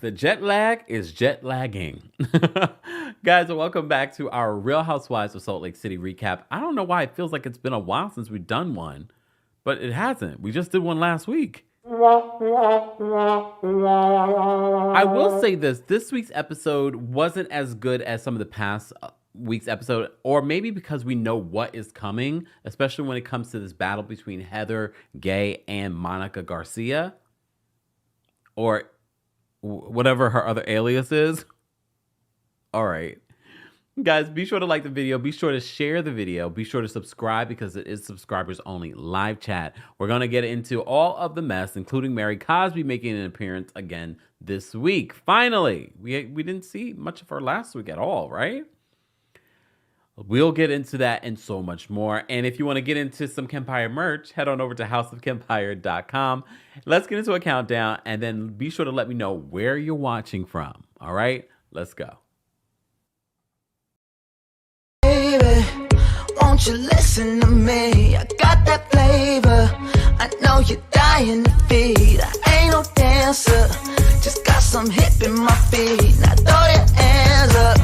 The jet lag is jet lagging. Guys, welcome back to our Real Housewives of Salt Lake City recap. I don't know why it feels like it's been a while since we've done one, but it hasn't. We just did one last week. I will say this week's episode wasn't as good as some of the past week's episode, or maybe because we know what is coming, especially when it comes to this battle between Heather Gay and Monica Garcia, or whatever her other alias is. All right. Guys, be sure to like the video. Be sure to share the video. Be sure to subscribe because it is subscribers only live chat. We're going to get into all of the mess, including Mary Cosby making an appearance again this week. Finally, we didn't see much of her last week at all, right? We'll get into that and so much more. And if you want to get into some Kempire merch, head on over to houseofkempire.com. Let's get into a countdown and then be sure to let me know where you're watching from. All right, let's go. Baby, won't you listen to me? I got that flavor. I know you're dying to feed. I ain't no dancer, just got some hip in my feet. Now throw your hands up.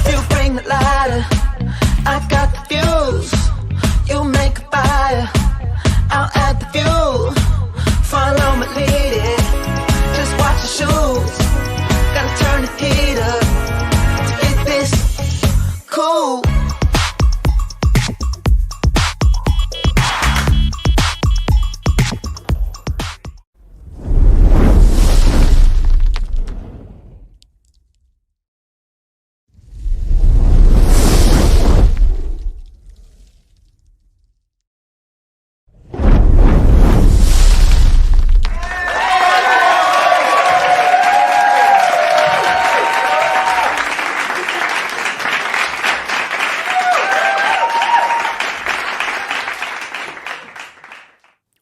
You bring the lighter, I got the fuse. You make a fire, I'll add the fuel. Follow my lead, just watch your shoes. Gotta turn the heat up to get this cool.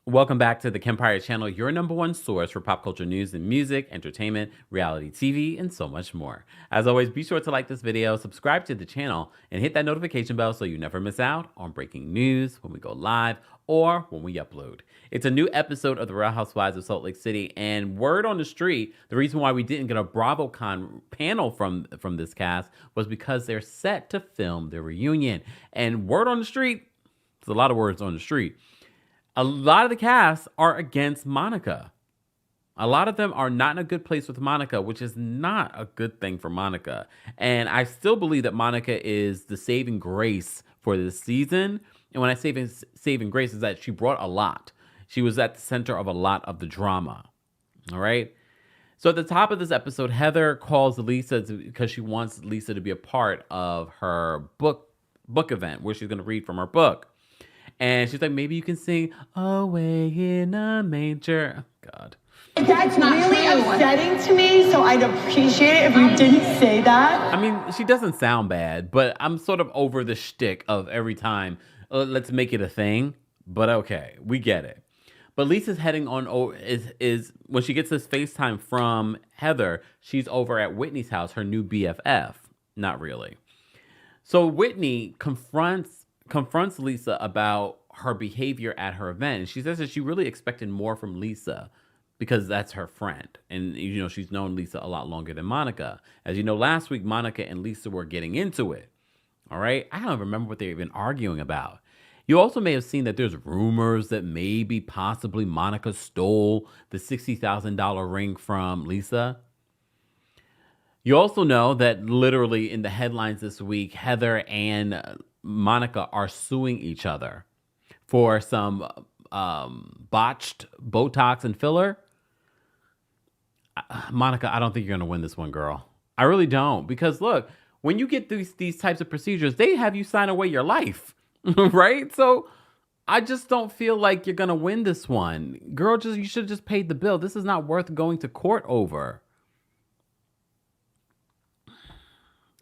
Welcome back to the Kempire channel, your number one source for pop culture news and music, entertainment, reality TV, and so much more. As always, be sure to like this video, subscribe to the channel, and hit that notification bell so you never miss out on breaking news when we go live or when we upload. It's a new episode of the Real Housewives of Salt Lake City, and word on the street, the reason why we didn't get a BravoCon panel from this cast was because they're set to film their reunion. And word on the street, there's a lot of words on the street, a lot of the cast are against Monica. A lot of them are not in a good place with Monica, which is not a good thing for Monica. And I still believe that Monica is the saving grace for this season. And when I say saving grace, is that she brought a lot. She was at the center of a lot of the drama. All right. So at the top of this episode, Heather calls Lisa because she wants Lisa to be a part of her book event where she's going to read from her book. And she's like, maybe you can sing Away in a Manger. Oh, God. That's really upsetting to me, so I'd appreciate it if you didn't say that. I mean, she doesn't sound bad, but I'm sort of over the shtick of every time, let's make it a thing. But okay, we get it. But Lisa's heading on, is when she gets this FaceTime from Heather, she's over at Whitney's house, her new BFF. Not really. So Whitney confronts Lisa about her behavior at her event. And she says that she really expected more from Lisa because that's her friend. And, you know, she's known Lisa a lot longer than Monica. As you know, last week, Monica and Lisa were getting into it. All right. I don't remember what they've been arguing about. You also may have seen that there's rumors that maybe possibly Monica stole the $60,000 ring from Lisa. You also know that literally in the headlines this week, Heather and Monica are suing each other for some botched Botox and filler. Monica, I don't think you're going to win this one, girl. I really don't. Because look, when you get these types of procedures, they have you sign away your life, right? So I just don't feel like you're going to win this one. Girl, you should have just paid the bill. This is not worth going to court over.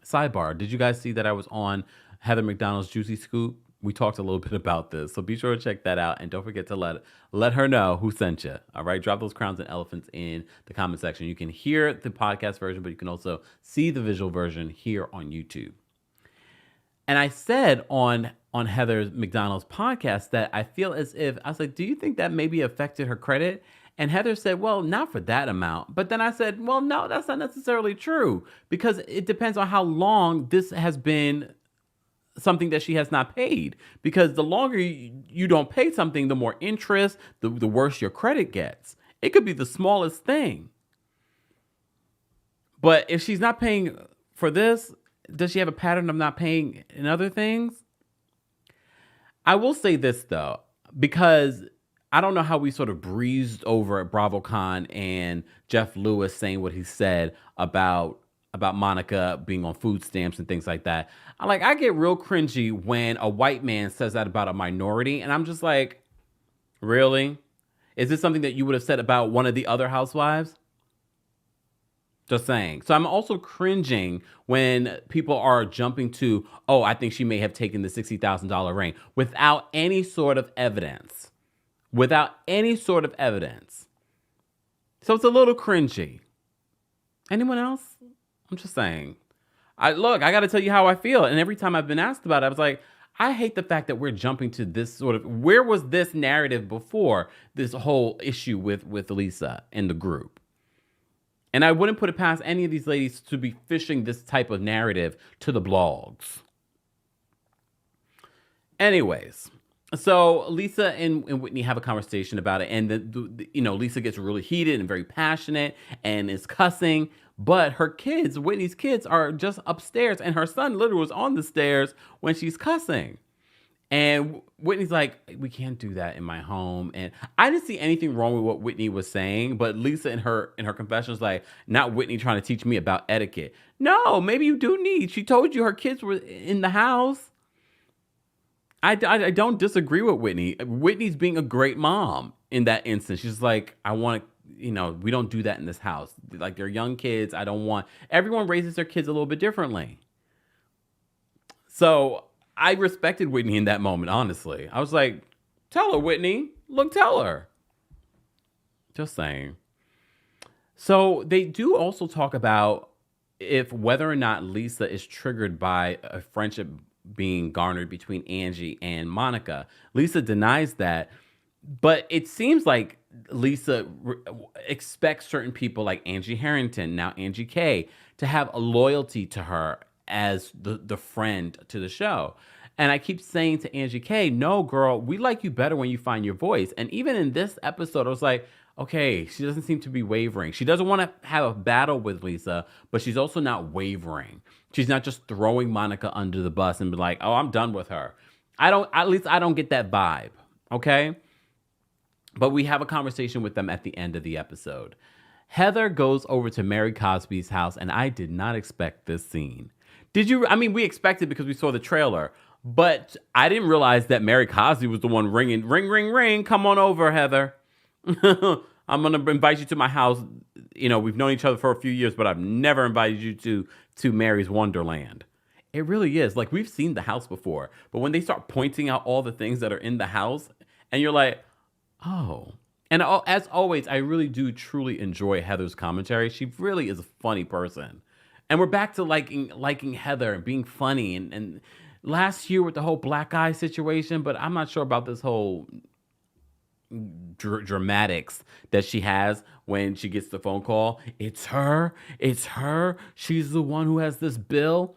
Sidebar, did you guys see that I was on Heather McDonald's Juicy Scoop? We talked a little bit about this, so be sure to check that out. And don't forget to let her know who sent you. All right, drop those crowns and elephants in the comment section. You can hear the podcast version, but you can also see the visual version here on YouTube. And I said on Heather McDonald's podcast that I feel as if, I was like, do you think that maybe affected her credit? And Heather said, well, not for that amount. But then I said, well, no, that's not necessarily true because it depends on how long this has been something that she has not paid. Because the longer you don't pay something, the more interest, the worse your credit gets. It could be the smallest thing. But if she's not paying for this, does she have a pattern of not paying in other things? I will say this, though, because I don't know how we sort of breezed over at BravoCon and Jeff Lewis saying what he said about Monica being on food stamps and things like that. I get real cringy when a white man says that about a minority, and I'm just like, really? Is this something that you would have said about one of the other housewives? Just saying. So I'm also cringing when people are jumping to, oh, I think she may have taken the $60,000 ring without any sort of evidence. Without any sort of evidence. So it's a little cringy. Anyone else? I'm just saying. I got to tell you how I feel. And every time I've been asked about it, I was like, I hate the fact that we're jumping to this sort of, where was this narrative before this whole issue with Lisa and the group? And I wouldn't put it past any of these ladies to be fishing this type of narrative to the blogs. Anyways, so Lisa and Whitney have a conversation about it. And, Lisa gets really heated and very passionate and is cussing. But her kids, Whitney's kids, are just upstairs. And her son literally was on the stairs when she's cussing. And Whitney's like, we can't do that in my home. And I didn't see anything wrong with what Whitney was saying, but Lisa in her confession was like, not Whitney trying to teach me about etiquette. No, maybe you do need. She told you her kids were in the house. I don't disagree with Whitney. Whitney's being a great mom in that instance. She's like, I want to, we don't do that in this house. Like, they're young kids. I don't want, everyone raises their kids a little bit differently. So I respected Whitney in that moment, honestly. I was like, tell her, Whitney. Look, tell her. Just saying. So they do also talk about whether or not Lisa is triggered by a friendship being garnered between Angie and Monica. Lisa denies that, but it seems like Lisa expects certain people like Angie Harrington, now Angie K, to have a loyalty to her as the friend to the show. And I keep saying to Angie K, no, girl, we like you better when you find your voice. And even in this episode, I was like, okay, she doesn't seem to be wavering. She doesn't want to have a battle with Lisa, but she's also not wavering. She's not just throwing Monica under the bus and be like, oh, I'm done with her. At least I don't get that vibe. Okay. But we have a conversation with them at the end of the episode. Heather goes over to Mary Cosby's house, and I did not expect this scene. Did you? I mean, we expected because we saw the trailer, but I didn't realize that Mary Cosby was the one ringing, ring, ring, ring. Come on over, Heather. I'm going to invite you to my house. We've known each other for a few years, but I've never invited you to Mary's Wonderland. It really is. Like, we've seen the house before, but when they start pointing out all the things that are in the house, and you're like, oh. And as always, I really do truly enjoy Heather's commentary. She really is a funny person. And we're back to liking Heather and being funny. And last year with the whole black eye situation, but I'm not sure about this whole dramatics that she has when she gets the phone call. It's her. She's the one who has this bill.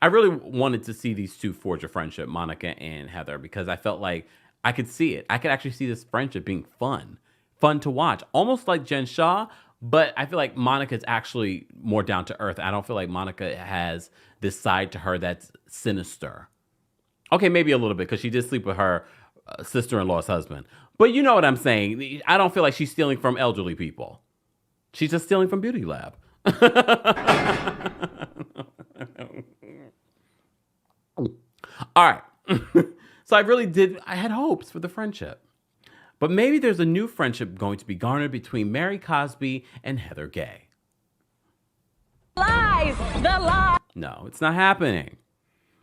I really wanted to see these two forge a friendship, Monica and Heather, because I felt like I could see it. I could actually see this friendship being fun to watch, almost like Jen Shaw. But I feel like Monica's actually more down to earth. I don't feel like Monica has this side to her that's sinister. Okay, maybe a little bit, because she did sleep with her sister-in-law's husband. But you know what I'm saying. I don't feel like she's stealing from elderly people. She's just stealing from Beauty Lab. All right. So I had hopes for the friendship. But maybe there's a new friendship going to be garnered between Mary Cosby and Heather Gay. Lies! The lies! No, it's not happening.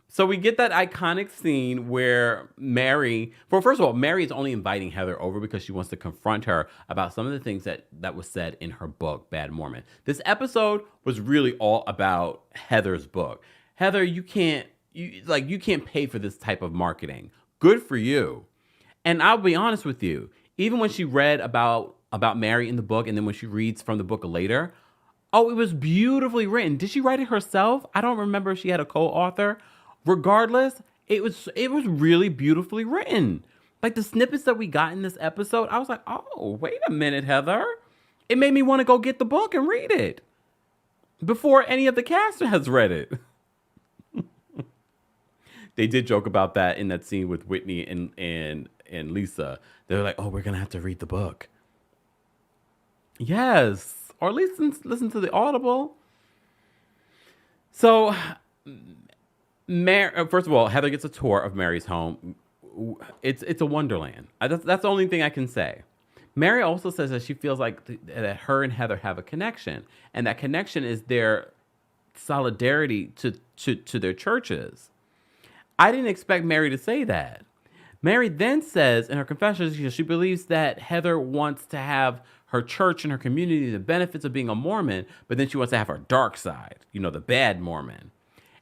So we get that iconic scene where Mary is only inviting Heather over because she wants to confront her about some of the things that was said in her book, Bad Mormon. This episode was really all about Heather's book. Heather, you can't pay for this type of marketing. Good for you. And I'll be honest with you, Even when she read about Mary in the book, and then when she reads from the book later, oh, it was beautifully written. Did she write it herself? I don't remember if she had a co-author. Regardless, it was really beautifully written. Like the snippets that we got in this episode, I was like, oh, wait a minute, Heather. It made me want to go get the book and read it before any of the cast has read it. They did joke about that in that scene with Whitney and Lisa. They're like, oh, we're going to have to read the book. Yes. Or at least listen to the Audible. So, first of all, Heather gets a tour of Mary's home. It's a wonderland. That's the only thing I can say. Mary also says that she feels like that her and Heather have a connection. And that connection is their solidarity to their churches. I didn't expect Mary to say that. Mary then says in her confession, she believes that Heather wants to have her church and her community the benefits of being a Mormon, but then she wants to have her dark side, the bad Mormon.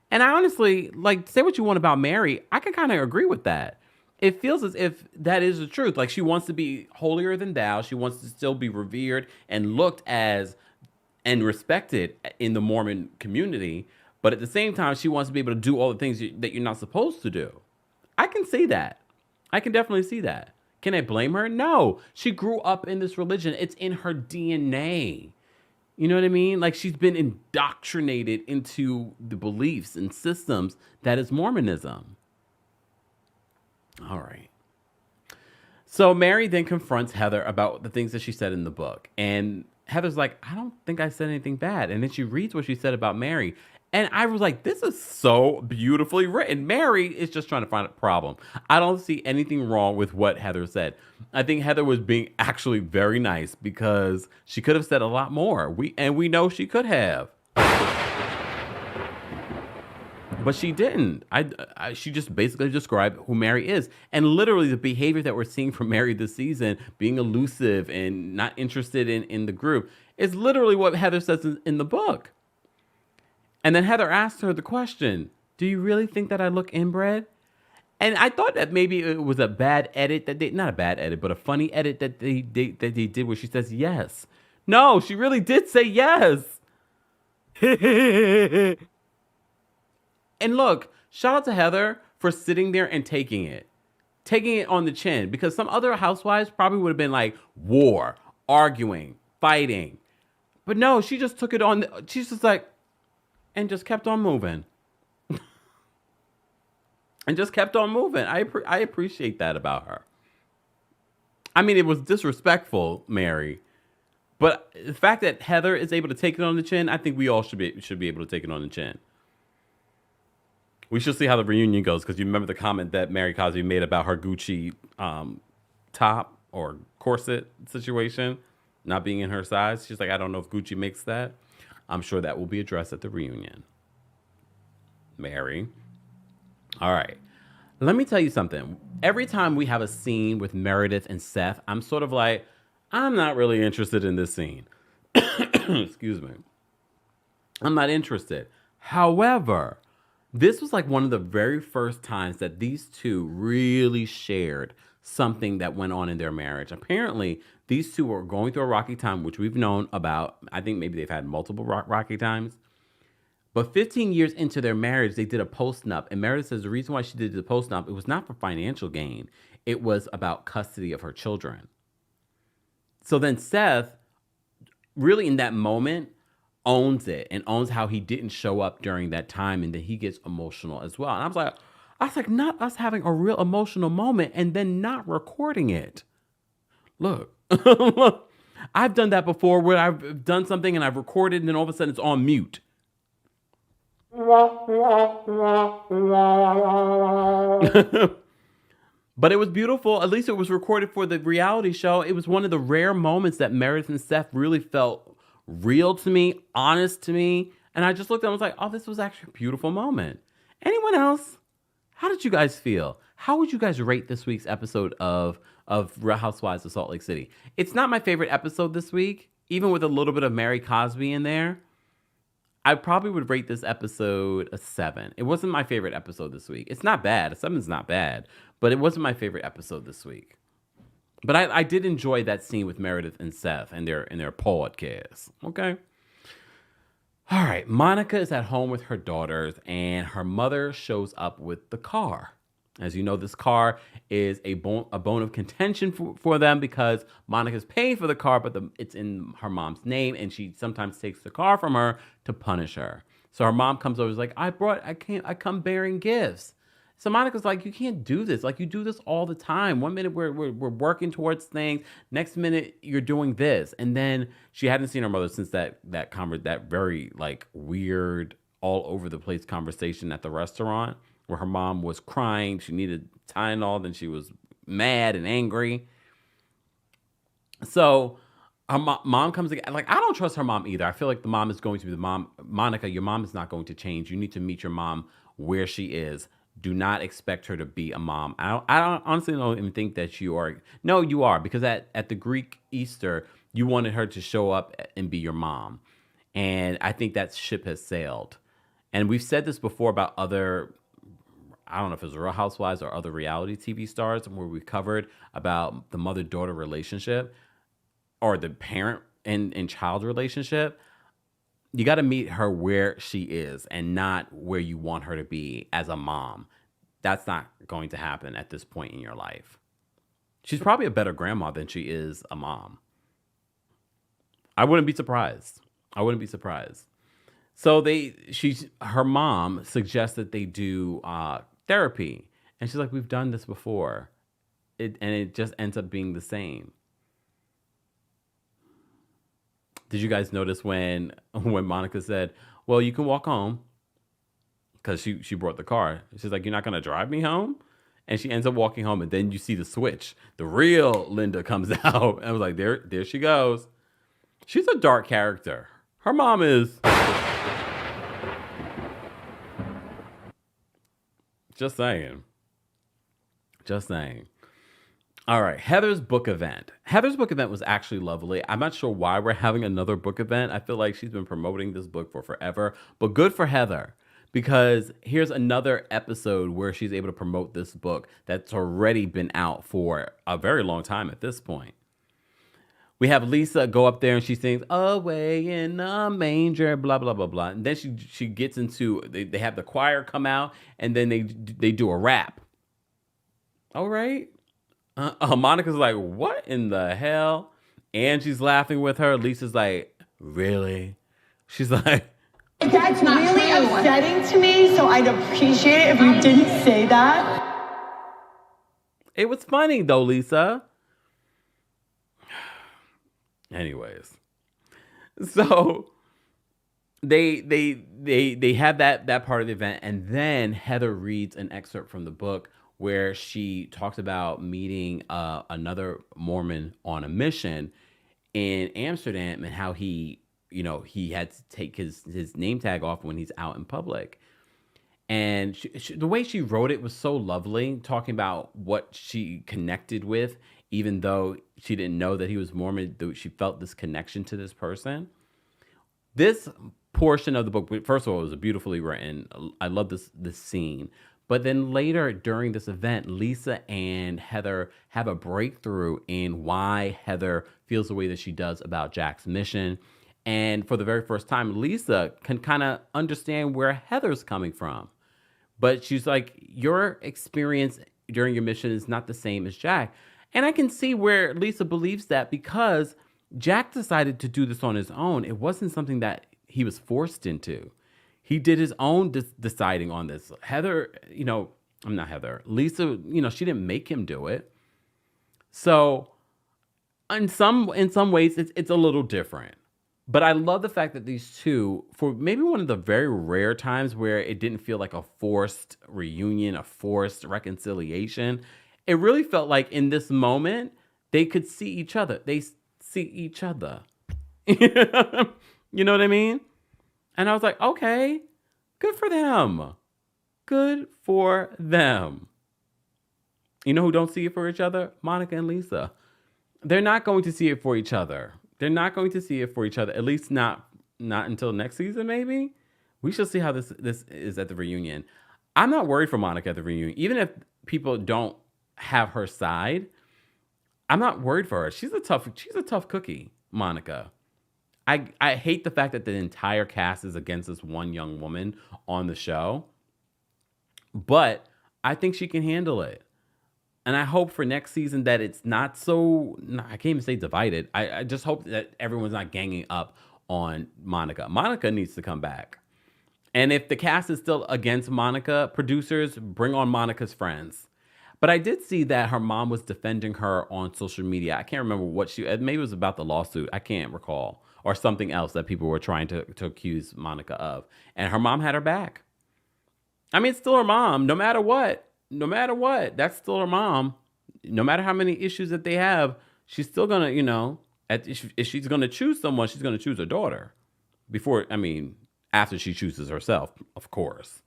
And I honestly, say what you want about Mary, I can kind of agree with that. It feels as if that is the truth. Like she wants to be holier than thou. She wants to still be revered and looked as and respected in the Mormon community. But at the same time, she wants to be able to do all the things that you're not supposed to do. I can see that. I can definitely see that. Can I blame her? No. She grew up in this religion. It's in her DNA. You know what I mean? Like she's been indoctrinated into the beliefs and systems that is Mormonism. All right. So Mary then confronts Heather about the things that she said in the book. And Heather's like, I don't think I said anything bad. And then she reads what she said about Mary. And I was like, this is so beautifully written. Mary is just trying to find a problem. I don't see anything wrong with what Heather said. I think Heather was being actually very nice because she could have said a lot more. We know she could have. But she didn't. She just basically described who Mary is. And literally the behavior that we're seeing from Mary this season, being elusive and not interested in the group, is literally what Heather says in the book. And then Heather asked her the question, do you really think that I look inbred? And I thought that maybe it was a bad edit not a bad edit, but a funny edit that they did where she says yes. No, she really did say yes. And look, shout out to Heather for sitting there and taking it on the chin, because some other housewives probably would have been like war, arguing, fighting. But no, she just took it on. She's just like, and just kept on moving. And just kept on moving. I appreciate that about her. I mean, it was disrespectful, Mary. But the fact that Heather is able to take it on the chin, I think we all should be able to take it on the chin. We should see how the reunion goes, because you remember the comment that Mary Cosby made about her Gucci top or corset situation not being in her size. She's like, I don't know if Gucci makes that. I'm sure that will be addressed at the reunion. Mary. All right. Let me tell you something. Every time we have a scene with Meredith and Seth, I'm sort of like, I'm not really interested in this scene. Excuse me. I'm not interested. However, this was like one of the very first times that these two really shared something that went on in their marriage. Apparently, these two were going through a rocky time, which we've known about. I think maybe they've had multiple rocky times. But 15 years into their marriage, they did a post-nup. And Meredith says the reason why she did the post-nup, it was not for financial gain. It was about custody of her children. So then Seth, really in that moment, owns it and owns how he didn't show up during that time, and then he gets emotional as well. And I was like, not us having a real emotional moment and then not recording it. Look, look, I've done that before where I've done something and I've recorded and then all of a sudden it's on mute. But it was beautiful. At least it was recorded for the reality show. It was one of the rare moments that Meredith and Seth really felt real to me, honest to me. And I just looked at them and was like, oh, this was actually a beautiful moment. Anyone else? How did you guys feel? How would you guys rate this week's episode of Real Housewives of Salt Lake City? It's not my favorite episode this week, even with a little bit of Mary Cosby in there. I probably would rate this episode a 7. It wasn't my favorite episode this week. It's not bad. A 7's not bad, but it wasn't my favorite episode this week. But I did enjoy that scene with Meredith and Seth and their podcast. Okay. All right. Monica is at home with her daughters, and her mother shows up with the car. As you know, this car is a bone of contention for them because Monica's paying for the car, but it's in her mom's name, and she sometimes takes the car from her to punish her. So her mom comes over, is like, I come bearing gifts. So Monica's like, you can't do this. Like, you do this all the time. One minute we're working towards things. Next minute you're doing this. And then she hadn't seen her mother since that very like weird, all over the place conversation at the restaurant where her mom was crying. She needed Tylenol. Then she was mad and angry. So her mom comes again. Like, I don't trust her mom either. I feel like the mom is going to be the mom. Monica, your mom is not going to change. You need to meet your mom where she is. Do not expect her to be a mom. I honestly don't even think that you are. No, you are, because at the Greek Easter, you wanted her to show up and be your mom. And I think that ship has sailed. And we've said this before about other, I don't know if it's Real Housewives or other reality TV stars, where we covered about the mother-daughter relationship or the parent and child relationship. You got to meet her where she is and not where you want her to be as a mom. That's not going to happen at this point in your life. She's probably a better grandma than she is a mom. I wouldn't be surprised. So her mom suggests that they do therapy. And she's like, we've done this before. And it just ends up being the same. Did you guys notice when Monica said, well, you can walk home? Because she brought the car. She's like, you're not going to drive me home? And she ends up walking home, and then you see the switch. The real Linda comes out. And I was like, there she goes. She's a dark character. Her mom is. Just saying. All right, Heather's book event. Heather's book event was actually lovely. I'm not sure why we're having another book event. I feel like she's been promoting this book for forever, but good for Heather, because here's another episode where she's able to promote this book that's already been out for a very long time at this point. We have Lisa go up there and she sings "Away in a Manger," blah, blah, blah, blah. And then she gets into, they have the choir come out, and then they do a rap. All right. Monica's like, what in the hell? Angie's laughing with her. Lisa's like, really? She's like, that's really upsetting to me, so I'd appreciate it if you didn't say that. It was funny though, Lisa. Anyways, so they have that part of the event, and then Heather reads an excerpt from the book where she talks about meeting another Mormon on a mission in Amsterdam, and how he had to take his name tag off when he's out in public. And the way she wrote it was so lovely, talking about what she connected with, even though she didn't know that he was Mormon. She felt this connection to this person. This portion of the book, first of all, it was beautifully written. I love this scene. But then later during this event, Lisa and Heather have a breakthrough in why Heather feels the way that she does about Jack's mission. And for the very first time, Lisa can kind of understand where Heather's coming from. But she's like, your experience during your mission is not the same as Jack. And I can see where Lisa believes that, because Jack decided to do this on his own. It wasn't something that he was forced into. He did his own deciding on this. Lisa, she didn't make him do it. So in some ways, it's a little different. But I love the fact that these two, for maybe one of the very rare times where it didn't feel like a forced reunion, a forced reconciliation, it really felt like in this moment, they could see each other. They see each other. You know what I mean? And I was like, okay, good for them. Good for them. You know who don't see it for each other? Monica and Lisa. They're not going to see it for each other. At least not until next season, maybe. We shall see how this is at the reunion. I'm not worried for Monica at the reunion. Even if people don't have her side, I'm not worried for her. She's a tough cookie, Monica. I hate the fact that the entire cast is against this one young woman on the show, but I think she can handle it. And I hope for next season that it's not so, I can't even say divided. I just hope that everyone's not ganging up on Monica. Monica needs to come back. And if the cast is still against Monica, producers, bring on Monica's friends. But I did see that her mom was defending her on social media. I can't remember what maybe it was about the lawsuit. I can't recall. Or something else that people were trying to accuse Monica of. And her mom had her back. I mean, it's still her mom, no matter what. No matter what, that's still her mom. No matter how many issues that they have, she's still gonna, if she's gonna choose someone, she's gonna choose her daughter. After she chooses herself, of course.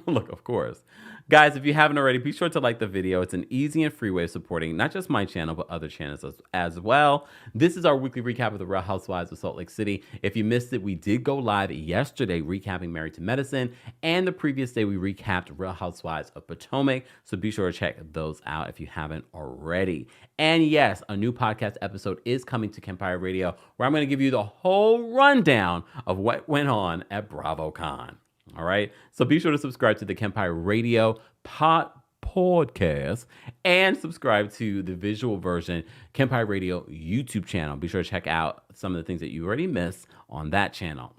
Look, of course. Guys, if you haven't already, be sure to like the video. It's an easy and free way of supporting not just my channel, but other channels as well. This is our weekly recap of the Real Housewives of Salt Lake City. If you missed it, we did go live yesterday recapping Married to Medicine, and the previous day we recapped Real Housewives of Potomac. So be sure to check those out if you haven't already. And yes, a new podcast episode is coming to Kempire Radio, where I'm going to give you the whole rundown of what went on at BravoCon. All right. So be sure to subscribe to the Kempire Radio podcast and subscribe to the visual version Kempire Radio YouTube channel. Be sure to check out some of the things that you already missed on that channel.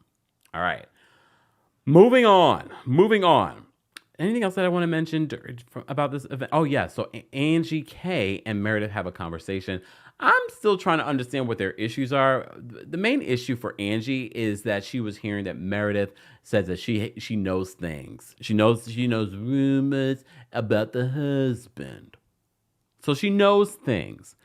All right. Moving on. Anything else that I want to mention about this event? Oh, yeah. So Angie K and Meredith have a conversation. I'm still trying to understand what their issues are. The main issue for Angie is that she was hearing that Meredith says that she knows things. She knows rumors about the husband. So she knows things.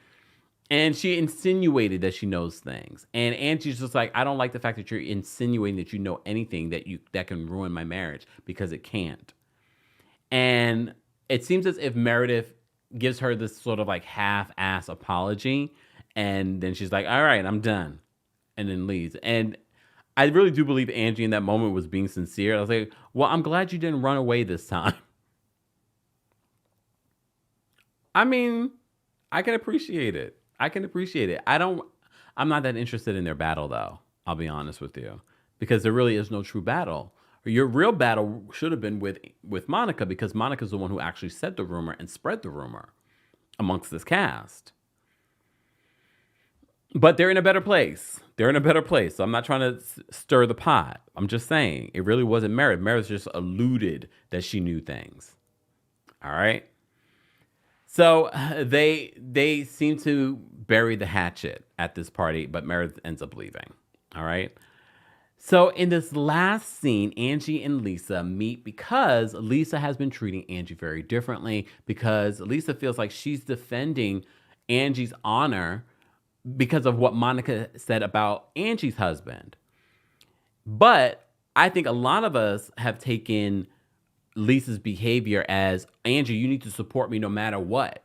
And she insinuated that she knows things. And Angie's just like, I don't like the fact that you're insinuating that you know anything that can ruin my marriage, because it can't. And it seems as if Meredith gives her this sort of like half-ass apology, and then she's like, all right, I'm done, and then leaves. And I really do believe Angie in that moment was being sincere. I was like, well, I'm glad you didn't run away this time. I mean, I can appreciate it. I'm not that interested in their battle, though. I'll be honest with you, because there really is no true battle. Your real battle should have been with Monica, because Monica's the one who actually said the rumor and spread the rumor amongst this cast. But they're in a better place. So I'm not trying to stir the pot. I'm just saying it really wasn't Meredith. Meredith just alluded that she knew things. All right. So they seem to bury the hatchet at this party, but Meredith ends up leaving. All right. So in this last scene, Angie and Lisa meet because Lisa has been treating Angie very differently, because Lisa feels like she's defending Angie's honor because of what Monica said about Angie's husband. But I think a lot of us have taken Lisa's behavior as, Angie, you need to support me no matter what.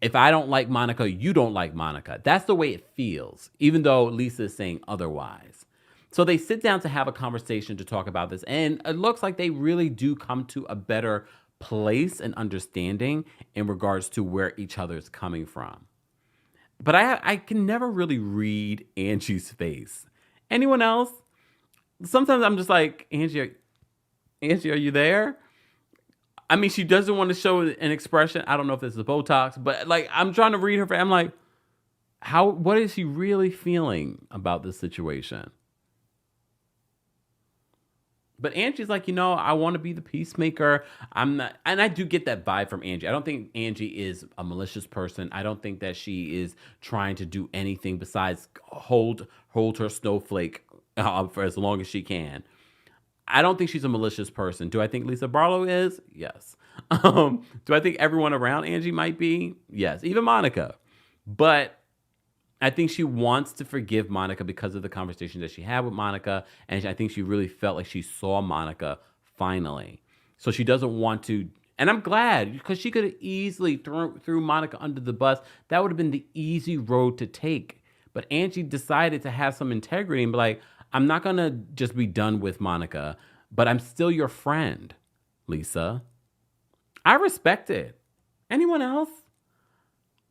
If I don't like Monica, you don't like Monica. That's the way it feels, even though Lisa is saying otherwise. So they sit down to have a conversation to talk about this, and it looks like they really do come to a better place and understanding in regards to where each other is coming from. But I can never really read Angie's face. Anyone else? Sometimes I'm just like, Angie, are you there? I mean, she doesn't want to show an expression. I don't know if this is Botox, but like, I'm trying to read her face. I'm like, what is she really feeling about this situation? But Angie's like, I want to be the peacemaker. I'm not, and I do get that vibe from Angie. I don't think Angie is a malicious person. I don't think that she is trying to do anything besides hold her snowflake for as long as she can. I don't think she's a malicious person. Do I think Lisa Barlow is? Yes. Do I think everyone around Angie might be? Yes. Even Monica. But I think she wants to forgive Monica because of the conversation that she had with Monica. And I think she really felt like she saw Monica finally. So she doesn't want to. And I'm glad, because she could have easily threw Monica under the bus. That would have been the easy road to take. But Angie decided to have some integrity and be like, I'm not going to just be done with Monica, but I'm still your friend, Lisa. I respect it. Anyone else?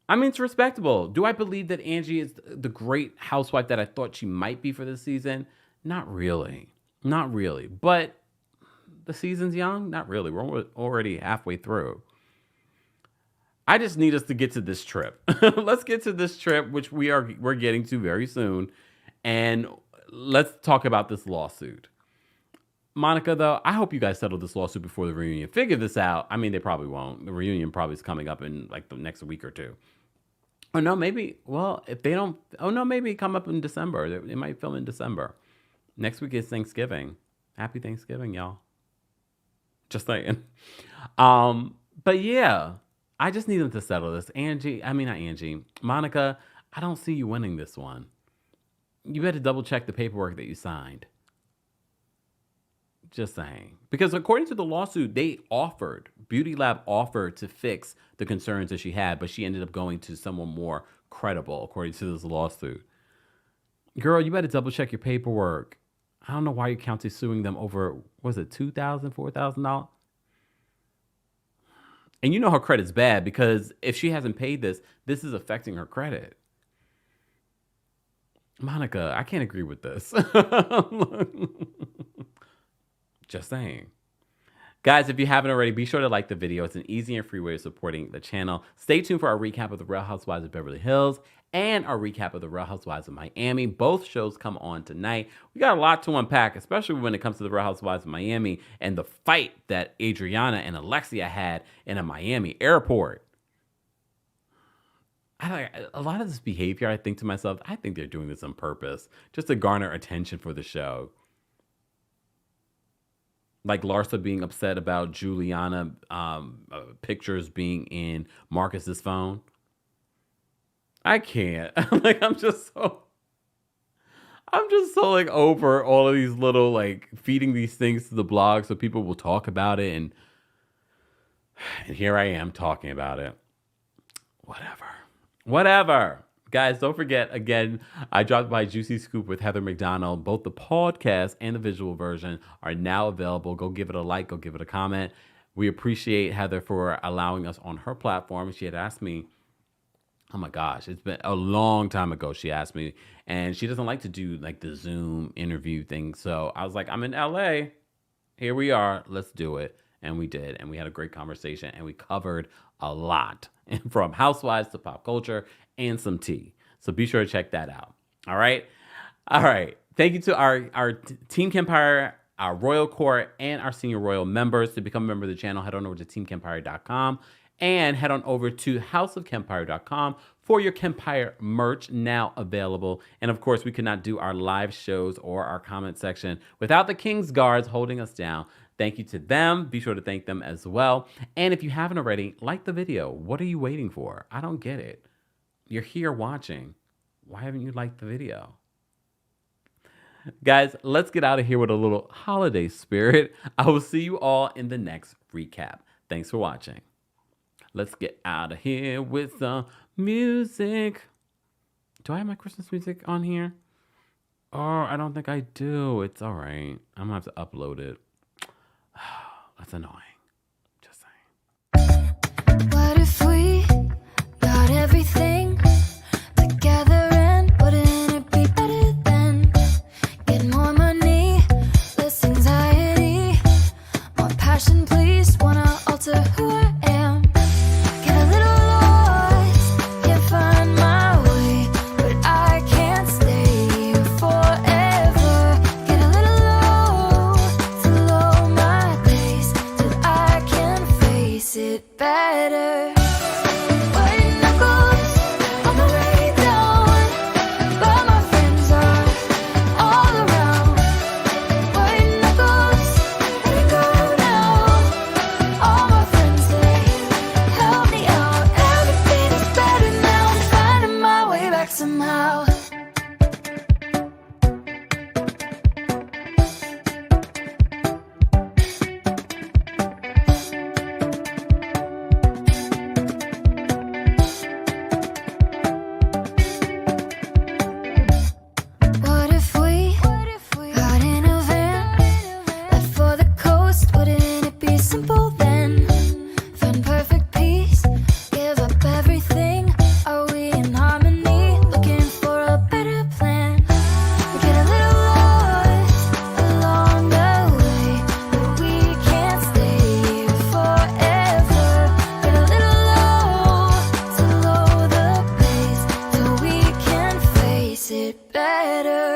I mean, it's respectable. Do I believe that Angie is the great housewife that I thought she might be for this season? Not really. Not really. But the season's young? Not really. We're already halfway through. I just need us to get to this trip. Let's get to this trip, which we're getting to very soon. And let's talk about this lawsuit. Monica, though, I hope you guys settle this lawsuit before the reunion. Figure this out. I mean, they probably won't. The reunion probably is coming up in like the next week or two. Or no, maybe, well, if they don't, oh no, maybe come up in December. They might film in December. Next week is Thanksgiving. Happy Thanksgiving, y'all. Just saying. But yeah, I just need them to settle this. Not Angie. Monica, I don't see you winning this one. You better double check the paperwork that you signed. Just saying. Because according to the lawsuit, Beauty Lab offered to fix the concerns that she had, but she ended up going to someone more credible, according to this lawsuit. Girl, you better double check your paperwork. I don't know why your county's suing them over, was it $2,000, $4,000? And you know her credit's bad because if she hasn't paid this is affecting her credit. Monica, I can't agree with this. Just saying. Guys, if you haven't already, be sure to like the video. It's an easy and free way of supporting the channel. Stay tuned for our recap of the Real Housewives of Beverly Hills and our recap of the Real Housewives of Miami. Both shows come on tonight. We got a lot to unpack, especially when it comes to the Real Housewives of Miami and the fight that Adriana and Alexia had in a Miami airport. A lot of this behavior, I think to myself, I think they're doing this on purpose, just to garner attention for the show. Like Larsa being upset about Juliana pictures being in Marcus's phone. I can't. I'm just so like over all of these little like feeding these things to the blog so people will talk about it, and here I am talking about it. Whatever. Guys, don't forget, again, I dropped by Juicy Scoop with Heather McDonald. Both the podcast and the visual version are now available. Go give it a like. Go give it a comment. We appreciate Heather for allowing us on her platform. She had asked me, oh my gosh, it's been a long time ago she asked me, and she doesn't like to do like the Zoom interview thing. So I was like, I'm in LA. Here we are. Let's do it. And we did. And we had a great conversation, and we covered a lot from housewives to pop culture and some tea. So be sure to check that out. All right. Thank you to our Team Kempire, our Royal Court, and our Senior Royal members. To become a member of the channel, head on over to TeamKempire.com and head on over to HouseofKempire.com for your Kempire merch, now available. And of course, we could not do our live shows or our comment section without the King's Guards holding us down. Thank you to them. Be sure to thank them as well. And if you haven't already, like the video. What are you waiting for? I don't get it. You're here watching. Why haven't you liked the video? Guys, let's get out of here with a little holiday spirit. I will see you all in the next recap. Thanks for watching. Let's get out of here with some music. Do I have my Christmas music on here? Oh, I don't think I do. It's all right. I'm going to have to upload it. That's annoying. Just saying. What if we got everything together, and wouldn't it be better then? Get more money, less anxiety, more passion, please. Wanna alter who I am. Get a little lost, can't find my way, but I can't stay here forever. Get a little low to low my pace till I can face it better. White knuckles on the way down, but my friends are all around. White knuckles, let it go now. All my friends, they help me out. Everything is better now. I'm finding my way back somehow. What if we got in a van, left for the coast? Wouldn't it be simple then? Find perfect peace, give up everything, it better.